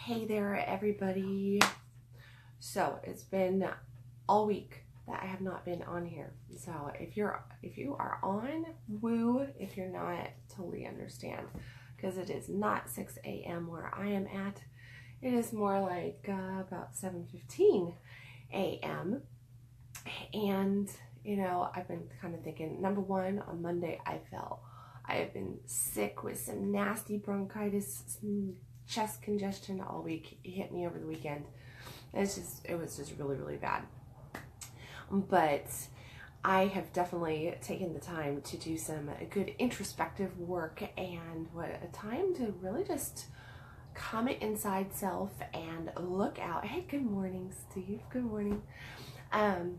Hey there, everybody. So it's been all week that I have not been on here. So if you are on, woo. If you're not, totally understand, because it is not 6 a.m. where I am at. It is more like about 7:15 a.m. And I've been kind of thinking. Number one, on Monday I have been sick with some nasty bronchitis, some chest congestion all week. It hit me over the weekend. It was just really, really bad. But I have definitely taken the time to do some good introspective work, and what a time to really just come inside self and look out. Hey, good morning, Steve. Good morning. And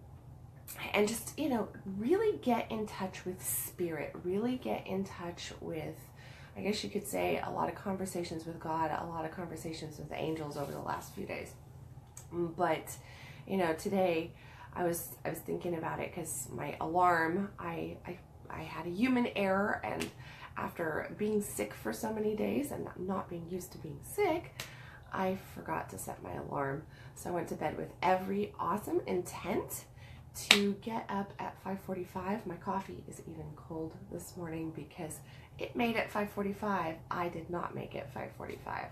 just, really get in touch with spirit, really get in touch with, I guess you could say, a lot of conversations with God, a lot of conversations with angels over the last few days. But, today I was thinking about it because my alarm, I had a human error, and after being sick for so many days and not being used to being sick, I forgot to set my alarm. So I went to bed with every awesome intent to get up at 5:45. My coffee is even cold this morning because it made it 5:45. I did not make it 5:45.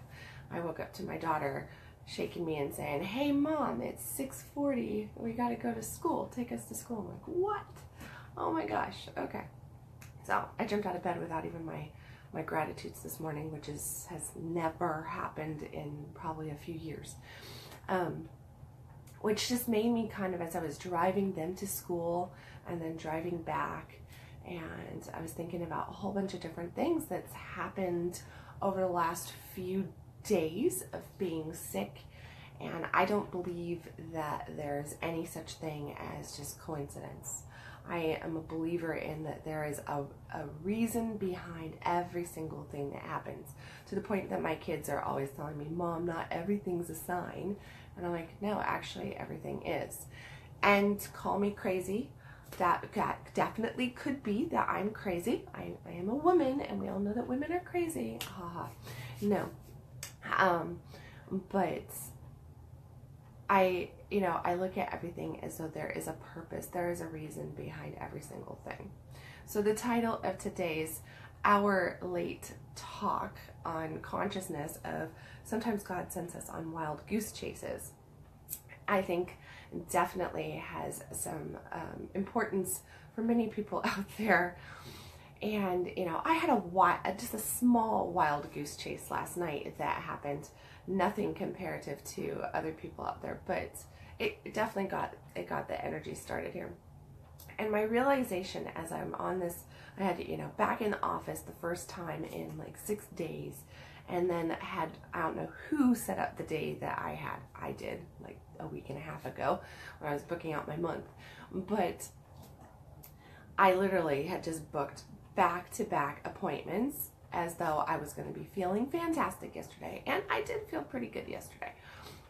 I woke up to my daughter shaking me and saying, "Hey mom, it's 6:40. We got to go to school. Take us to school." I'm like, "What? Oh my gosh." Okay. So I jumped out of bed without even my gratitudes this morning, which has never happened in probably a few years. Which just made me kind of, as I was driving them to school and then driving back, and I was thinking about a whole bunch of different things that's happened over the last few days of being sick. And I don't believe that there's any such thing as just coincidence. I am a believer in that there is a reason behind every single thing that happens, to the point that my kids are always telling me, "Mom, not everything's a sign." And I'm like, "No, actually everything is." And call me crazy. That definitely could be that I'm crazy. I am a woman, and we all know that women are crazy. Haha. No. But I look at everything as though there is a purpose. There is a reason behind every single thing. So the title of today's hour late talk on consciousness of sometimes God sends us on wild goose chases, I think definitely has some importance for many people out there. And, I had just a small wild goose chase last night that happened. Nothing comparative to other people out there, but it definitely got the energy started here. And my realization as I'm on this, I had, back in the office the first time in like 6 days, and then I don't know who set up the day that I did like a week and a half ago when I was booking out my month. But I literally had just booked back-to-back appointments as though I was going to be feeling fantastic yesterday. And I did feel pretty good yesterday.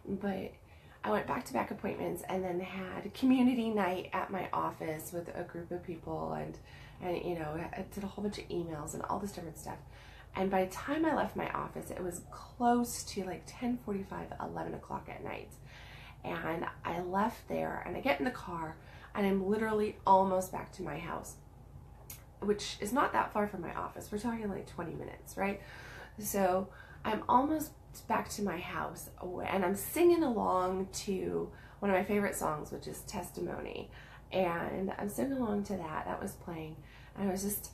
But I went back-to-back appointments and then had community night at my office with a group of people, and I did a whole bunch of emails and all this different stuff. And by the time I left my office, it was close to like 10:45, 11 o'clock at night. And I left there and I get in the car and I'm literally almost back to my house, which is not that far from my office. We're talking like 20 minutes, right? So I'm almost back to my house, and I'm singing along to one of my favorite songs, which is Testimony. And I'm singing along to that. That was playing. And I was just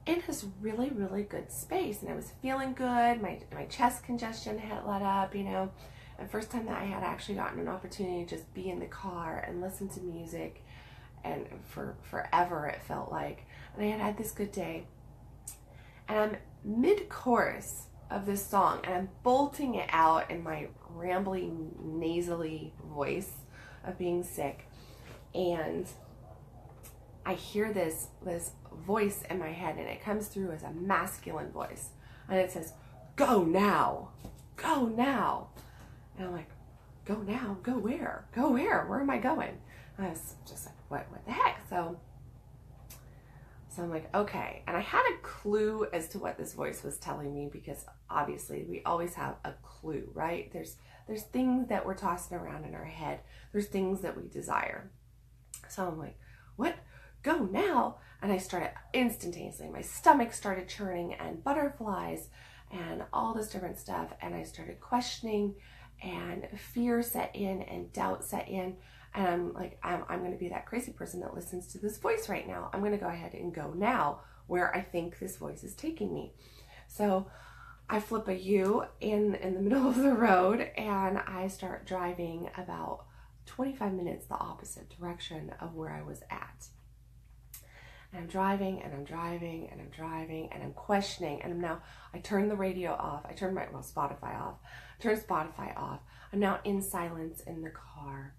in this really, really good space. And I was feeling good. My chest congestion had let up, The first time that I had actually gotten an opportunity to just be in the car and listen to music. And for forever it felt like. And I had this good day. And I'm mid-chorus of this song, and I'm bolting it out in my rambly, nasally voice of being sick. And I hear this voice in my head, and it comes through as a masculine voice. And it says, "Go now. Go now." And I'm like, "Go now? Go where? Go where? Where am I going?" And I was just like, what the heck? So So I'm like, okay. And I had a clue as to what this voice was telling me, because obviously we always have a clue, right? There's things that we're tossing around in our head. There's things that we desire. So I'm like, what? Go now. And I started instantaneously, my stomach started churning and butterflies and all this different stuff. And I started questioning, and fear set in and doubt set in. And I'm like, I'm going to be that crazy person that listens to this voice right now. I'm going to go ahead and go now where I think this voice is taking me. So I flip a U in the middle of the road, and I start driving about 25 minutes the opposite direction of where I was at. And I'm driving and I'm driving and I'm driving and I'm questioning. And I turn the radio off. I turn Spotify off. Turn Spotify off. I'm now in silence in the car.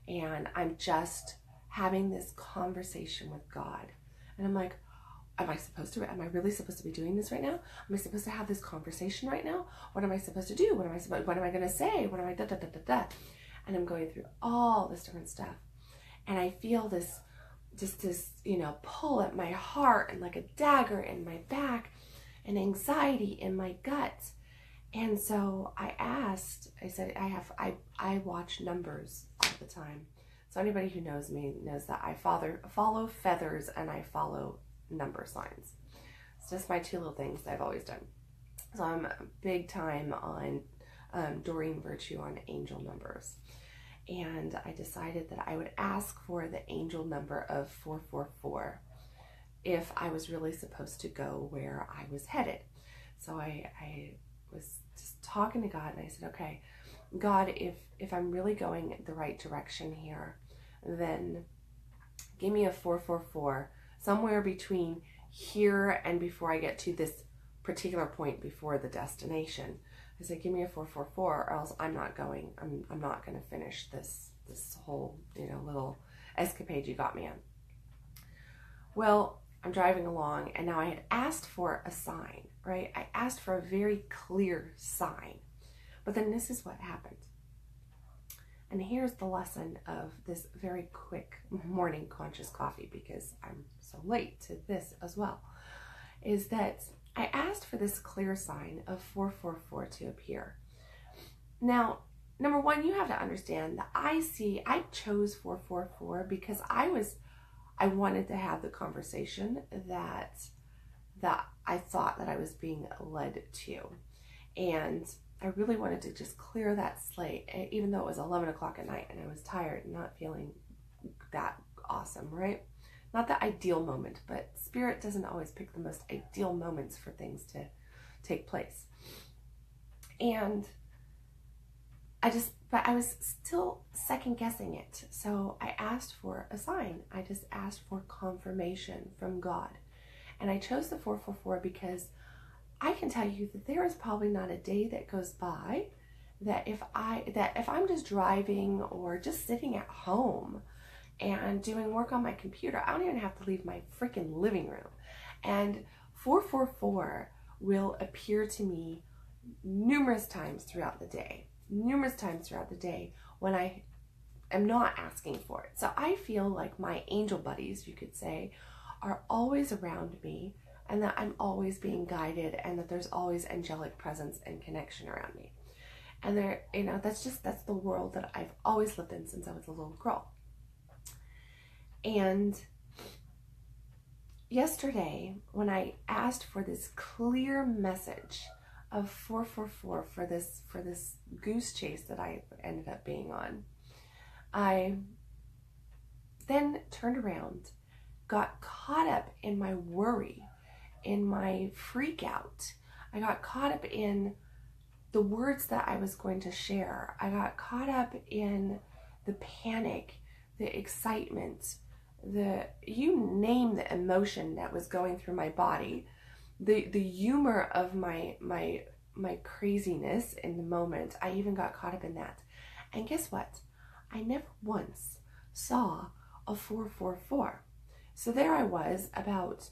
And I'm just having this conversation with God. And I'm like, am I really supposed to be doing this right now? Am I supposed to have this conversation right now? What am I supposed to do? What am I going to say? What am I, And I'm going through all this different stuff. And I feel this, pull at my heart, and like a dagger in my back, and anxiety in my gut. And so I said, I watch numbers all the time. So anybody who knows me knows that I follow feathers and I follow number signs. It's just my two little things that I've always done. So I'm big time on Doreen Virtue on angel numbers. And I decided that I would ask for the angel number of 444 if I was really supposed to go where I was headed. So I was just talking to God, and I said, okay, God, if I'm really going the right direction here, then give me a 444 somewhere between here and before I get to this particular point before the destination. I said, give me a 444, or else I'm not going. I'm not going to finish this whole little escapade you got me on. Well, I'm driving along, and now I had asked for a sign, right? I asked for a very clear sign. But then this is what happened. And here's the lesson of this very quick morning conscious coffee, because I'm so late to this as well, is that I asked for this clear sign of 444 to appear. Now, number one, you have to understand that I chose 444 because I wanted to have the conversation that I thought that I was being led to. And I really wanted to just clear that slate, even though it was 11 o'clock at night and I was tired and not feeling that awesome, right? Not the ideal moment, but Spirit doesn't always pick the most ideal moments for things to take place. And but I was still second guessing it. So I asked for a sign. I just asked for confirmation from God. And I chose the 444 because I can tell you that there is probably not a day that goes by that if I'm just driving or just sitting at home and doing work on my computer, I don't even have to leave my freaking living room. And 444 will appear to me numerous times throughout the day when I am not asking for it. So I feel like my angel buddies, you could say, are always around me, and that I'm always being guided, and that there's always angelic presence and connection around me. And that's the world that I've always lived in since I was a little girl. And yesterday, when I asked for this clear message of 444 for this goose chase that I ended up being on, I then turned around, got caught up in my worry, in my freak out. I got caught up in the words that I was going to share. I got caught up in the panic, the excitement, you name the emotion that was going through my body, the humor of my craziness in the moment. I even got caught up in that. And guess what? I never once saw a 444. So there I was, about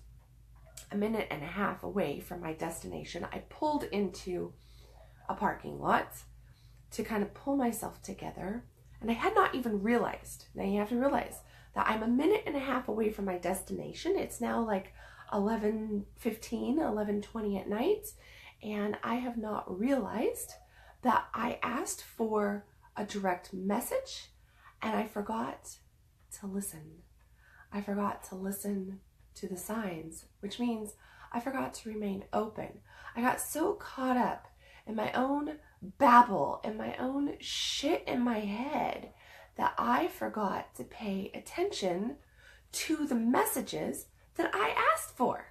a minute and a half away from my destination. I pulled into a parking lot to kind of pull myself together, and I had not even realized. Now you have to realize that I'm a minute and a half away from my destination. It's now like 11:15, 11:20 at night, and I have not realized that I asked for a direct message and I forgot to listen. I forgot to listen to the signs, which means I forgot to remain open. I got so caught up in my own babble and my own shit in my head that I forgot to pay attention to the messages that I asked for.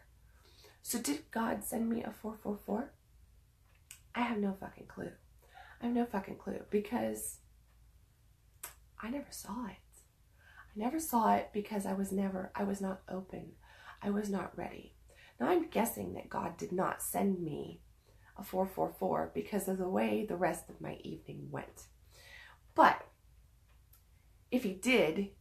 So did God send me a 444? I have no fucking clue. I have no fucking clue because I never saw it. I never saw it because I was not open. I was not ready. Now I'm guessing that God did not send me a 444 because of the way the rest of my evening went. But if he did,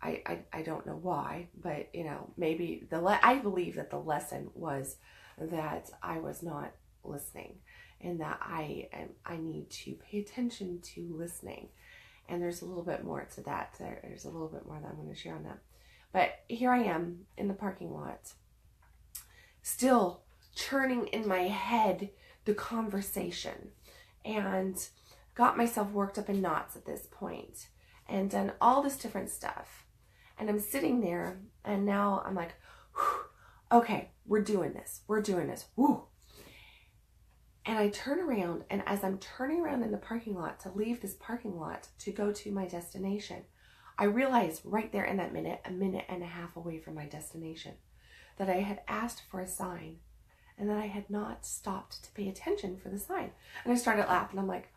I don't know why, but maybe I believe that the lesson was that I was not listening and that I need to pay attention to listening. And there's a little bit more to that. There's a little bit more that I'm going to share on that. But here I am in the parking lot, still churning in my head the conversation, and got myself worked up in knots at this point and done all this different stuff. And I'm sitting there and now I'm like, okay, we're doing this. Woo. And I turn around, and as I'm turning around in the parking lot to leave this parking lot to go to my destination, I realized right there in that minute, a minute and a half away from my destination, that I had asked for a sign and that I had not stopped to pay attention for the sign. And I started laughing. I'm like,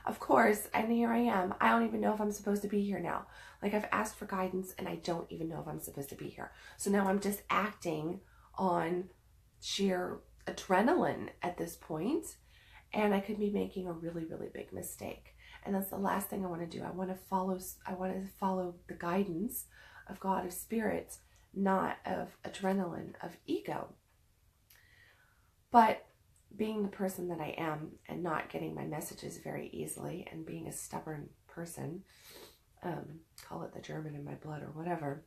of course, and here I am. I don't even know if I'm supposed to be here now. Like, I've asked for guidance and I don't even know if I'm supposed to be here. So now I'm just acting on sheer adrenaline at this point, and I could be making a really, really big mistake. And that's the last thing I want to do. I want to follow the guidance of God, of spirit, not of adrenaline, of ego. But being the person that I am and not getting my messages very easily and being a stubborn person, call it the German in my blood or whatever,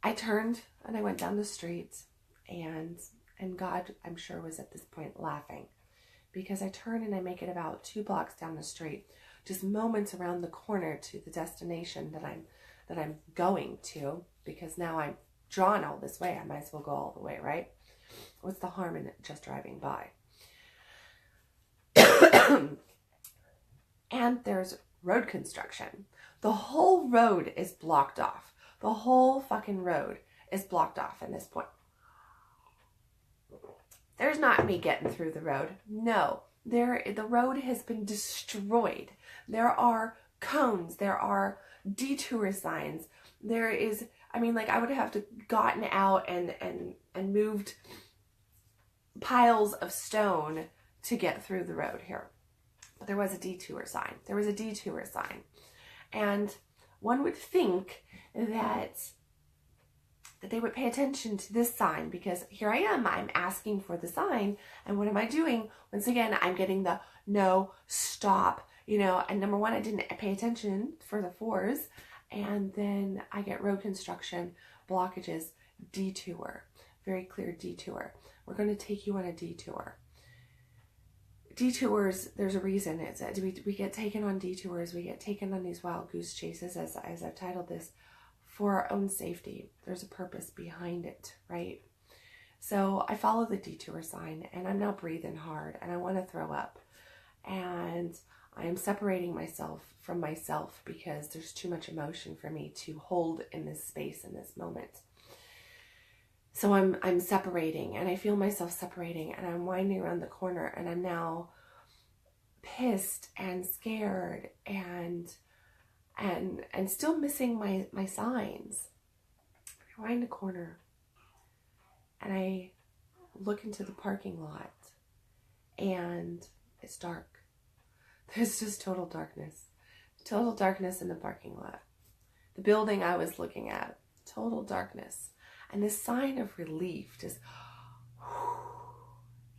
I turned and I went down the street, and God, I'm sure, was at this point laughing, because I turn and I make it about 2 blocks down the street, just moments around the corner to the destination that I'm going to, because now I'm drawn all this way. I might as well go all the way, right? What's the harm in just driving by? And there's road construction. The whole road is blocked off. The whole fucking road is blocked off at this point. There's not me getting through the road. No, the road has been destroyed. There are cones. There are detour signs. There is, I would have to gotten out and moved piles of stone to get through the road here. But there was a detour sign. And one would think that they would pay attention to this sign, because here I am, I'm asking for the sign, and what am I doing? Once again, I'm getting the no, stop, and number one, I didn't pay attention for the 4s, and then I get road construction, blockages, detour, very clear detour. We're going to take you on a detour. Detours, there's a reason. We get taken on detours, we get taken on these wild goose chases, as I've titled this, for our own safety. There's a purpose behind it, right? So I follow the detour sign, and I'm now breathing hard, and I want to throw up. And I am separating myself from myself because there's too much emotion for me to hold in this space, in this moment. So I'm separating, and I feel myself separating, and I'm winding around the corner, and I'm now pissed and scared and still missing my signs. I wind a corner and I look into the parking lot, and it's dark. There's just total darkness in the parking lot. The building I was looking at, total darkness. And this sign of relief, just,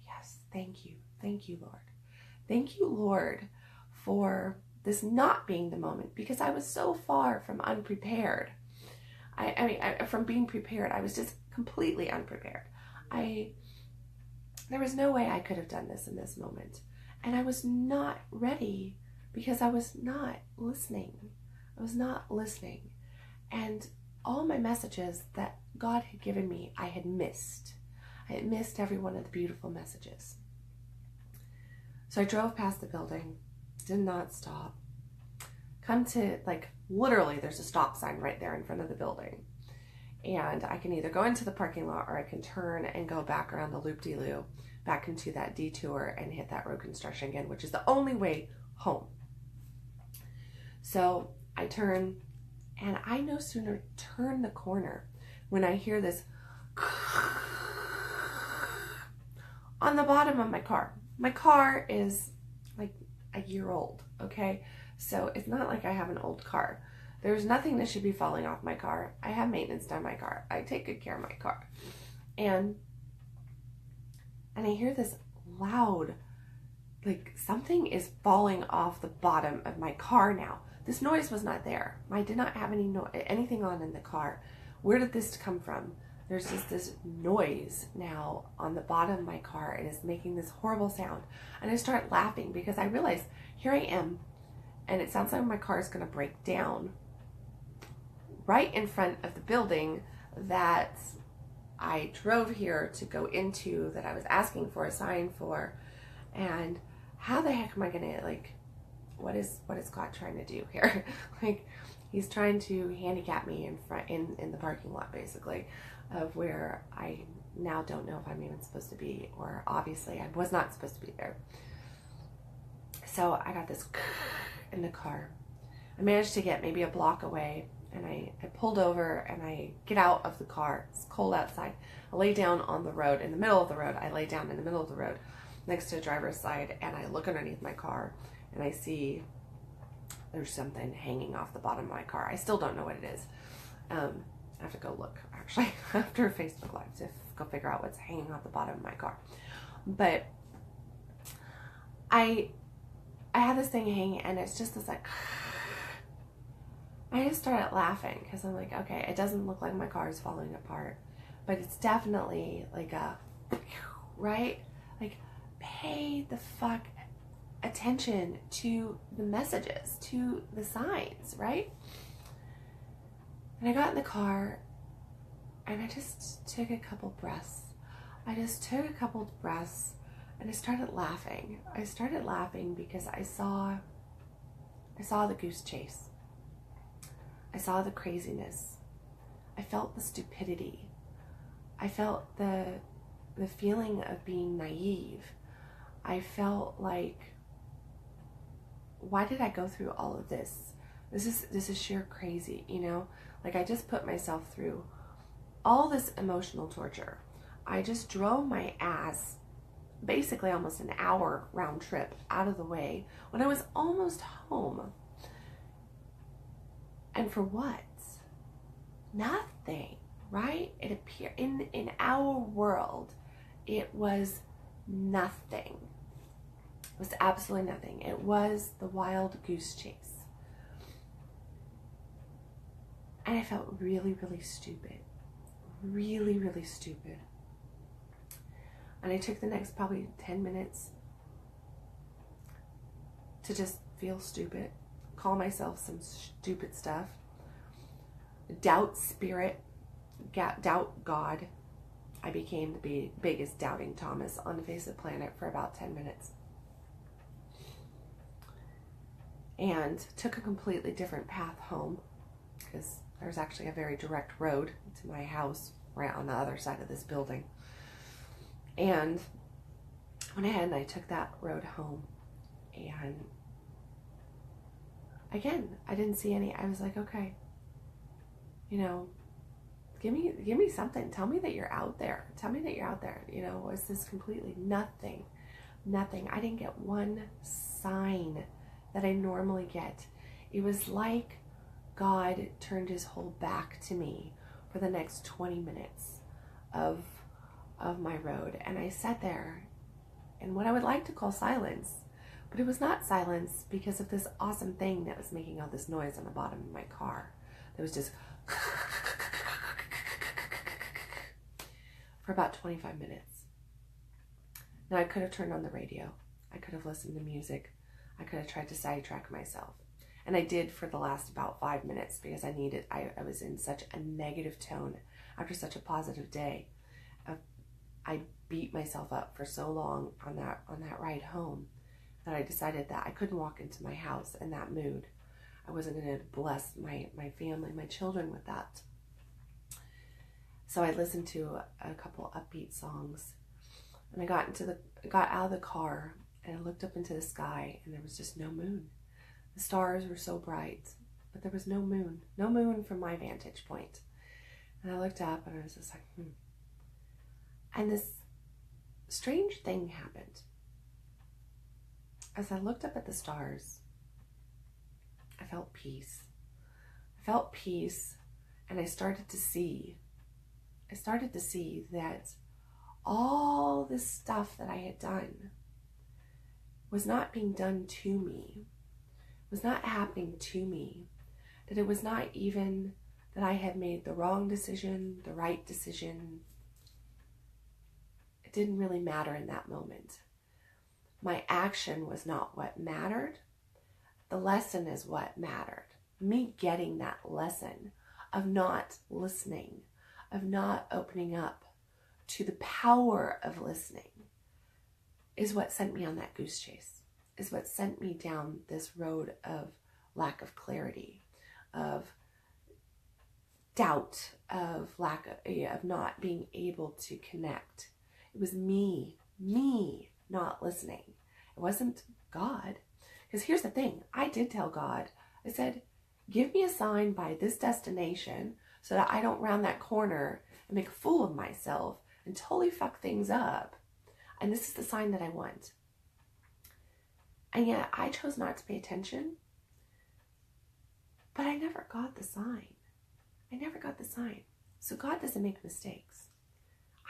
yes, thank you, Lord. Thank you, Lord, for this not being the moment because I was so far from unprepared. From being prepared, I was just completely unprepared. There was no way I could have done this in this moment. And I was not ready because I was not listening. I was not listening. And all my messages that God had given me, I had missed. I had missed every one of the beautiful messages. So I drove past the building, did not stop. Come to, like, literally there's a stop sign right there in front of the building. And I can either go into the parking lot or I can turn and go back around the loop-de-loo, back into that detour and hit that road construction again, which is the only way home. So I turn, and I no sooner turn the corner when I hear this on the bottom of my car. My car is like a year old, okay? So it's not like I have an old car. There's nothing that should be falling off my car. I have maintenance done my car. I take good care of my car. And I hear this loud, like something is falling off the bottom of my car now. This noise was not there. I did not have anything on in the car. Where did this come from? There's just this noise now on the bottom of my car, and it's making this horrible sound. And I start laughing because I realize here I am, and it sounds like my car is going to break down right in front of the building that I drove here to go into, that I was asking for a sign for. And how the heck am I going to, like, what is God trying to do here? Like, he's trying to handicap me in the parking lot, basically, of where I now don't know if I'm even supposed to be, or obviously I was not supposed to be there. So I got this in the car. I managed to get maybe a block away, and I pulled over and I get out of the car. It's cold outside. I lay down on the road, in the middle of the road. I lay down in the middle of the road next to the driver's side, and I look underneath my car and I see there's something hanging off the bottom of my car. I still don't know what it is. I have to go look, actually, after Facebook Live to go figure out what's hanging off the bottom of my car. But I have this thing hanging, and it's just this, like, I just started laughing because I'm like, okay, it doesn't look like my car is falling apart, but it's definitely like a, right? Like, pay the fuck attention to the messages, to the signs, right? And I got in the car and I just took a couple breaths. And I started laughing. I started laughing because I saw the goose chase. I saw the craziness. I felt the stupidity. I felt the feeling of being naive. I felt like, why did I go through all of this? This is sheer crazy, you know? Like, I just put myself through all this emotional torture. I just drove my ass basically almost an hour round trip out of the way when I was almost home. And for what? Nothing, right? It appeared in our world, it was nothing. It was absolutely nothing. It was the wild goose chase. And I felt really, really stupid. Really, really stupid. And I took the next probably 10 minutes to just feel stupid, call myself some stupid stuff, doubt spirit, doubt God. I became the biggest doubting Thomas on the face of the planet for about 10 minutes. And took a completely different path home, because there's actually a very direct road to my house right on the other side of this building. And went ahead and I took that road home. And again, I didn't see any. I was like, okay, you know, give me something. Tell me that you're out there. Tell me that you're out there. You know, was this completely nothing? I didn't get one sign that I normally get. It was like God turned his whole back to me for the next 20 minutes of my road. And I sat there in what I would like to call silence, But it was not silence because of this awesome thing that was making all this noise on the bottom of my car. It was just for about 25 minutes. Now I could have turned on the radio. I could have listened to music. I could have tried to sidetrack myself. And I did for the last about 5 minutes because I was in such a negative tone after such a positive day. I beat myself up for so long on that ride home that I decided that I couldn't walk into my house in that mood. I wasn't going to bless my family, my children with that. So I listened to a couple upbeat songs, and I got out of the car and I looked up into the sky, and there was just no moon. The stars were so bright, but there was no moon from my vantage point. And I looked up and I was just like, And this strange thing happened. As I looked up at the stars, I felt peace. I felt peace, and I started to see that all this stuff that I had done was not being done to me, was not happening to me, that it was not even that I had made the wrong decision, the right decision. It didn't really matter in that moment. My action was not what mattered. The lesson is what mattered. Me getting that lesson of not listening, of not opening up to the power of listening is what sent me on that goose chase, is what sent me down this road of lack of clarity, of doubt, of of not being able to connect. It was me not listening. It wasn't God. Because here's the thing, I did tell God, I said, give me a sign by this destination so that I don't round that corner and make a fool of myself and totally fuck things up. And this is the sign that I want. And yet I chose not to pay attention. But I never got the sign. I never got the sign. So God doesn't make mistakes.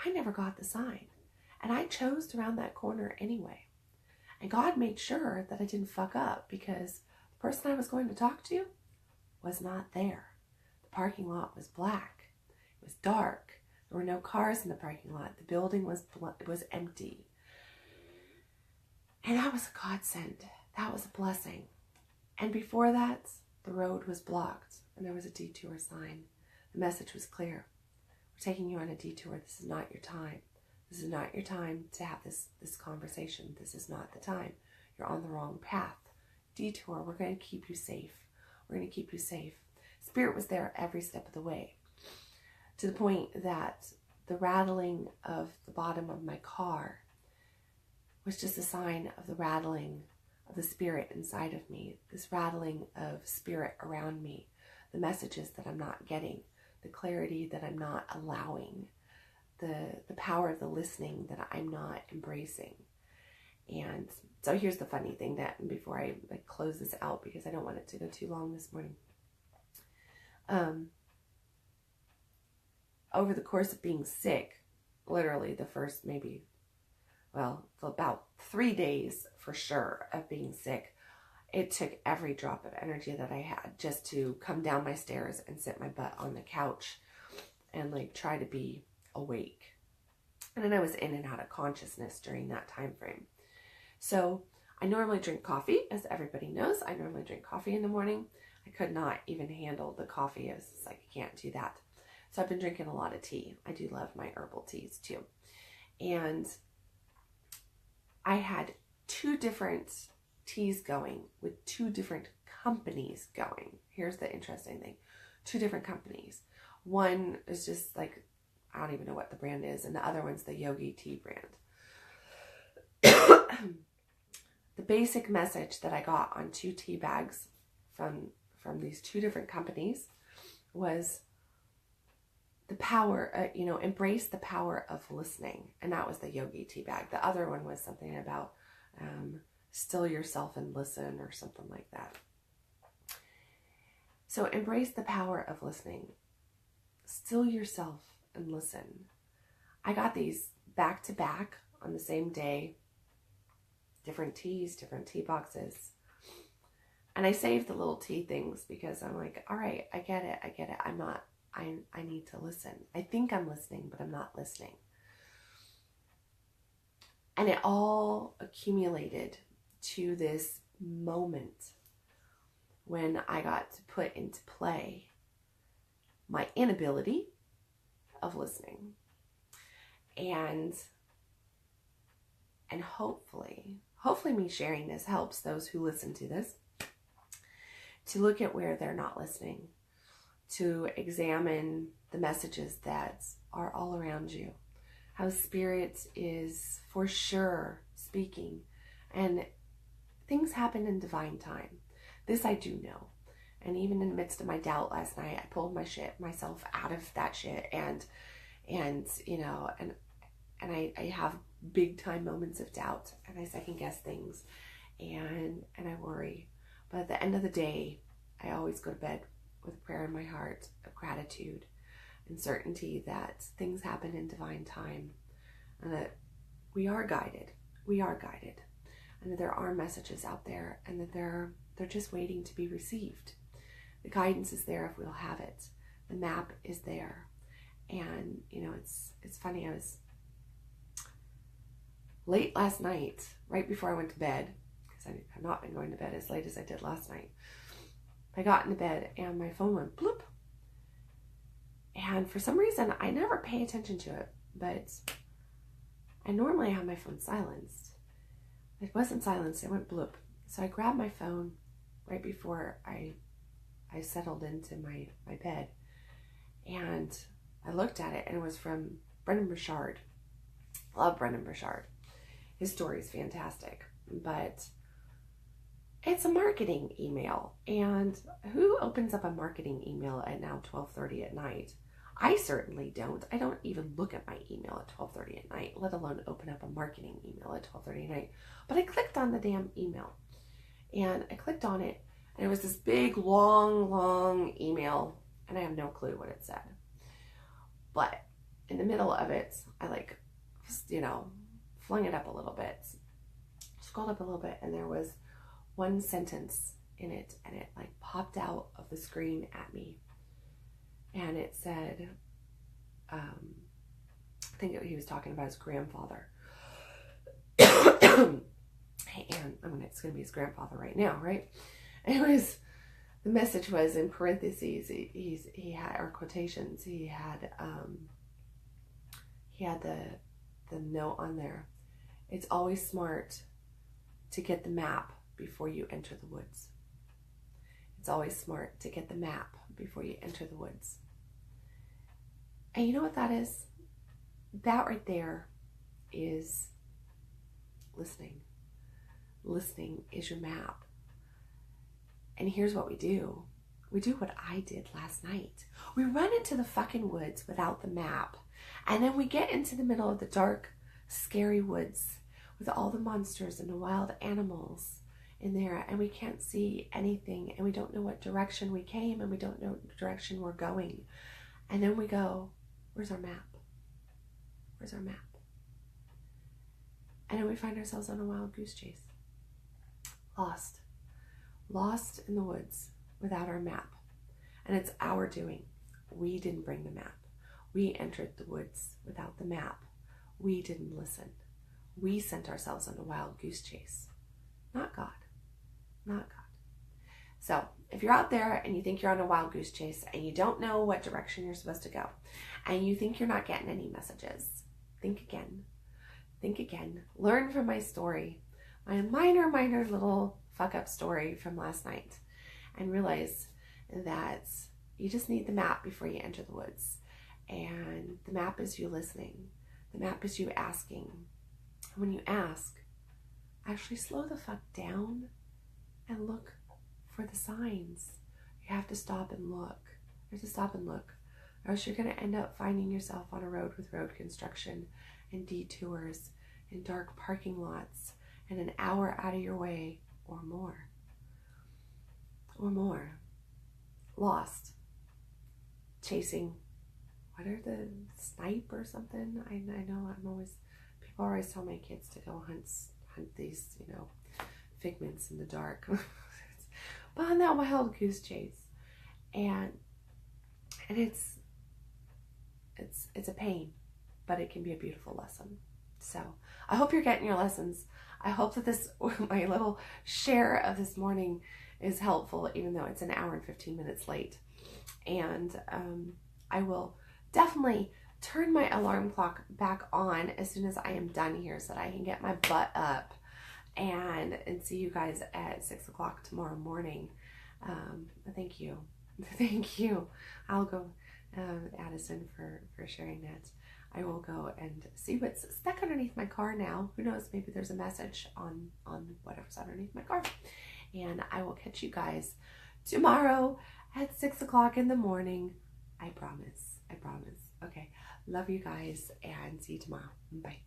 I never got the sign. And I chose to round that corner anyway. And God made sure that I didn't fuck up because the person I was going to talk to was not there. The parking lot was black. It was dark. There were no cars in the parking lot. The building was empty. And that was a godsend. That was a blessing. And before that, the road was blocked and there was a detour sign. The message was clear. We're taking you on a detour. This is not your time. This is not your time to have this conversation. This is not the time. You're on the wrong path. Detour, we're going to keep you safe. We're going to keep you safe. Spirit was there every step of the way, to the point that the rattling of the bottom of my car was just a sign of the rattling of the spirit inside of me, this rattling of spirit around me, the messages that I'm not getting, the clarity that I'm not allowing, the power of the listening that I'm not embracing. And so here's the funny thing, that before I close this out, because I don't want it to go too long this morning. Over the course of being sick, literally the first about 3 days for sure of being sick, it took every drop of energy that I had just to come down my stairs and sit my butt on the couch and try to be awake. And then I was in and out of consciousness during that time frame. So I normally drink coffee, as everybody knows. I normally drink coffee in the morning. I could not even handle the coffee. I was just like, I can't do that. So I've been drinking a lot of tea. I do love my herbal teas too. And I had 2 different teas going with 2 different companies going. Here's the interesting thing. 2 different companies. One is just I don't even know what the brand is, and the other one's the Yogi Tea brand. The basic message that I got on 2 tea bags from these 2 different companies was the power, embrace the power of listening. And that was the Yogi tea bag. The other one was something about still yourself and listen, or something like that. So embrace the power of listening. Still yourself and listen. I got these back to back on the same day. different teas, different tea boxes. And I save the little tea things because I'm like, all right, I get it. I need to listen. I think I'm listening, but I'm not listening. And it all accumulated to this moment when I got to put into play my inability of listening. And hopefully me sharing this helps those who listen to this to look at where they're not listening, to examine the messages that are all around you, how Spirit is for sure speaking, and things happen in divine time. This I do know. And even in the midst of my doubt last night, I pulled myself out of that shit, and you know, and I have big time moments of doubt, and I second guess things, and I worry. But at the end of the day, I always go to bed with a prayer in my heart of gratitude and certainty that things happen in divine time, and that we are guided. We are guided, and that there are messages out there, and that they're just waiting to be received. The guidance is there if we'll have it. The map is there. And you know, it's funny, I was late last night, right before I went to bed, because I have not been going to bed as late as I did last night. I got into bed and my phone went bloop. And for some reason, I never pay attention to it, but I normally have my phone silenced. It wasn't silenced, it went bloop. So I grabbed my phone right before I settled into my bed, and I looked at it, and it was from Brendan Burchard. Love Brendan Burchard. His story is fantastic, but it's a marketing email, and who opens up a marketing email at now 12:30 at night? I certainly don't. I don't even look at my email at 12:30 at night, let alone open up a marketing email at 12:30 at night. But I clicked on the damn email, and I clicked on it, and it was this big, long email, and I have no clue what it said. But in the middle of it, I flung it up a little bit, scrolled up a little bit, and there was one sentence in it, and it popped out of the screen at me. And it said, I think he was talking about his grandfather. And it's going to be his grandfather right now, right? And the message was in parentheses. He had, or quotations. He had the note on there. It's always smart to get the map before you enter the woods. It's always smart to get the map before you enter the woods. And you know what that is? That right there is listening. Listening is your map. And here's what we do. We do what I did last night. We run into the fucking woods without the map. And then we get into the middle of the dark, scary woods with all the monsters and the wild animals in there. And we can't see anything. And we don't know what direction we came. And we don't know what direction we're going. And then we go, where's our map? Where's our map? And then we find ourselves on a wild goose chase. Lost in the woods without our map. And it's our doing. We didn't bring the map. We entered the woods without the map. We didn't listen. We sent ourselves on a wild goose chase. Not God. Not God. So if you're out there and you think you're on a wild goose chase and you don't know what direction you're supposed to go, and you think you're not getting any messages, think again. Think again. Learn from my story. My minor little fuck up story from last night, and realize that you just need the map before you enter the woods. And the map is you listening. The map is you asking. And when you ask, actually slow the fuck down and look for the signs. You have to stop and look. You have to stop and look, or else you're going to end up finding yourself on a road with road construction and detours and dark parking lots and an hour out of your way or more. Lost. Chasing, what are the snipe or something? I know people always tell my kids to go hunt these, figments in the dark. But on that wild goose chase. And it's a pain, but it can be a beautiful lesson. So I hope you're getting your lessons. I hope that my little share of this morning is helpful, even though it's an hour and 15 minutes late. And I will definitely turn my alarm clock back on as soon as I am done here so that I can get my butt up and see you guys at 6 o'clock tomorrow morning. Thank you. Thank you. I'll go, Addison, for sharing that. I will go and see what's stuck underneath my car now. Who knows? Maybe there's a message on whatever's underneath my car. And I will catch you guys tomorrow at 6 o'clock in the morning. I promise. I promise. Okay. Love you guys and see you tomorrow. Bye.